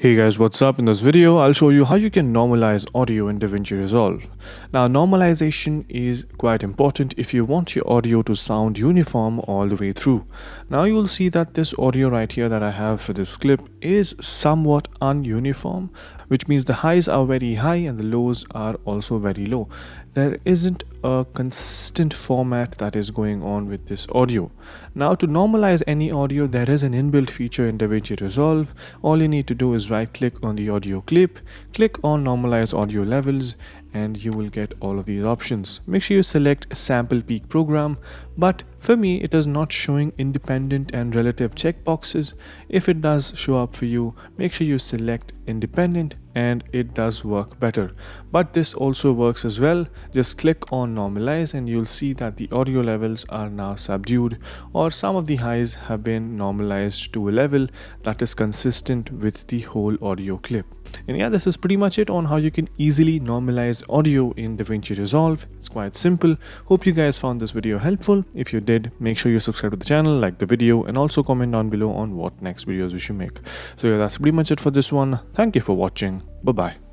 Hey guys, what's up? In this video, I'll show you how you can normalize audio in DaVinci Resolve. Now, normalization is quite important if you want your audio to sound uniform all the way through. Now, you will see that this audio right here that I have for this clip is somewhat ununiform, which means the highs are very high and the lows are also very low. There isn't a consistent format that is going on with this audio. Now, to normalize any audio, there is an inbuilt feature in DaVinci Resolve. All you need to do is right click on the audio clip, click on normalize audio levels, and you will get all of these options. Make sure you select sample peak program, but for me it is not showing independent and relative checkboxes. If it does show up for you, make sure you select independent and it does work better. But this also works as well. Just click on normalize and you'll see that the audio levels are now subdued, or some of the highs have been normalized to a level that is consistent with the whole audio clip. And yeah, this is pretty much it on how you can easily normalize audio in DaVinci Resolve. It's quite simple. Hope you guys found this video helpful. If you did, make sure you subscribe to the channel, like the video, and also comment down below on what next videos we should make. So yeah, that's pretty much it for this one. Thank you for watching. Bye bye.